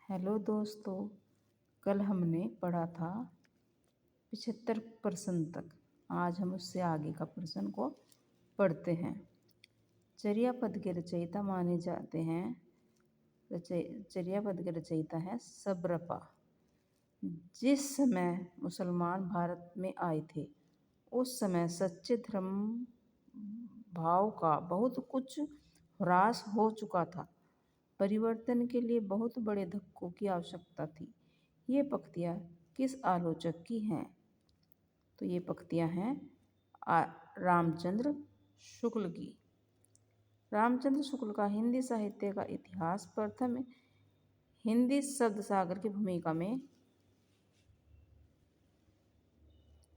Hello दोस्तों, कल हमने पढ़ा था 75 प्रश्न तक। आज हम उससे आगे का प्रश्न को पढ़ते हैं। चर्यापद के रचयिता माने जाते हैं चर्यापद के रचयिता है सब्रपा। जिस समय मुसलमान भारत में आए थे उस समय सच्चे धर्म भाव का बहुत कुछ ह्रास हो चुका था। परिवर्तन के लिए बहुत बड़े धक्कों की आवश्यकता थी। ये पंक्तियाँ किस आलोचक की हैं? तो ये पंक्तियाँ हैं रामचंद्र शुक्ल की। रामचंद्र शुक्ल का हिंदी साहित्य का इतिहास प्रथम हिंदी शब्द सागर की भूमिका में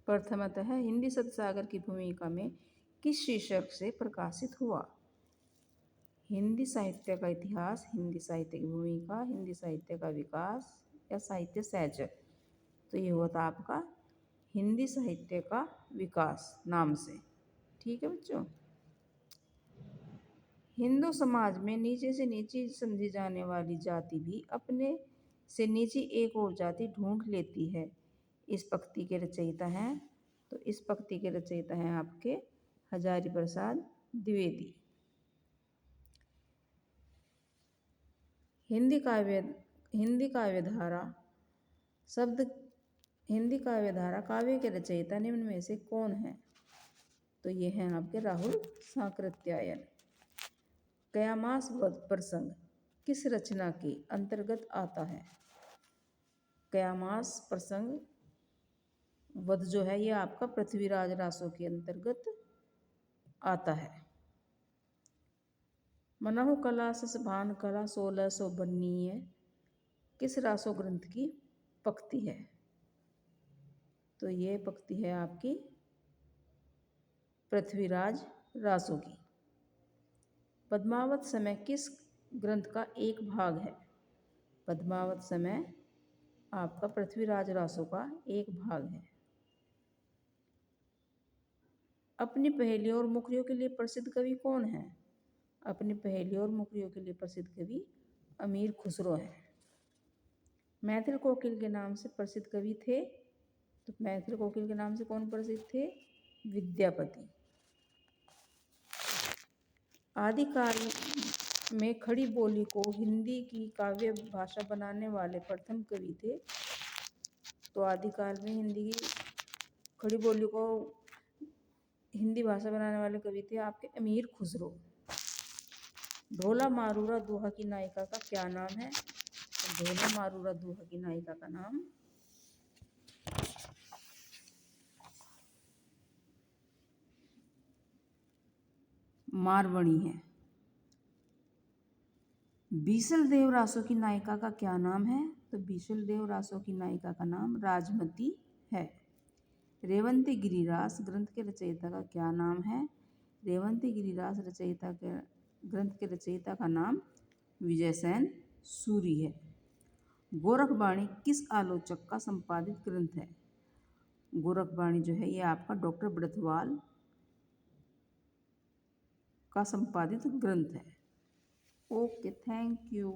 प्रथमतः हिंदी शब्द सागर की भूमिका में किस शीर्षक से प्रकाशित हुआ? हिंदी साहित्य का इतिहास, हिंदी साहित्य की भूमिका, हिंदी साहित्य का विकास या साहित्य सहज। तो ये हुआ था आपका हिंदी साहित्य का विकास नाम से। ठीक है बच्चों। हिंदू समाज में नीचे से नीची समझी जाने वाली जाति भी अपने से नीची एक और जाति ढूंढ लेती है। इस पंक्ति के रचयिता हैं इस पंक्ति के रचयिता हैं आपके हजारी प्रसाद द्विवेदी। हिंदी काव्यधारा काव्य के रचयिता निम्न में से कौन है? तो ये हैं आपके राहुल सांकृत्यायन। कयामास वध प्रसंग किस रचना के अंतर्गत आता है? कयामास प्रसंग वध जो है ये आपका पृथ्वीराज रासो के अंतर्गत आता है। मनहु कला ससभान कला 1692 किस रासो ग्रंथ की पंक्ति है? तो ये पंक्ति है आपकी पृथ्वीराज रासो की। पद्मावत समय किस ग्रंथ का एक भाग है? पद्मावत समय आपका पृथ्वीराज रासो का एक भाग है। अपनी पहेलियों और मुखरियों के लिए प्रसिद्ध कवि कौन है? अपनी पहेलियों और मुखरियों के लिए प्रसिद्ध कवि अमीर खुसरो हैं। मैथिल कोकिल के नाम से प्रसिद्ध कवि थे तो मैथिल कोकिल के नाम से कौन प्रसिद्ध थे? विद्यापति। आदिकाल में खड़ी बोली को हिंदी की काव्य भाषा बनाने वाले प्रथम कवि थे। तो आदिकाल में हिंदी की खड़ी बोली को हिंदी भाषा बनाने वाले कवि थे आपके अमीर खुसरो। ढोला मारूरा दोहा की नायिका का क्या नाम है? तो ढोला मारूरा दोहा की नायिका का नाम मारवणी है। बीसल देव रासो की नायिका का क्या नाम है? तो बीसल देव रासो की नायिका का नाम राजमती है। रेवंती गिरिरास ग्रंथ के रचयिता का क्या नाम है? रेवंती गिरिरास ग्रंथ के रचयिता का नाम विजयसेन सूरी है। गोरखवाणी किस आलोचक का संपादित ग्रंथ है? गोरखवाणी जो है ये आपका डॉक्टर ब्रथवाल का संपादित ग्रंथ है। Okay, thank you.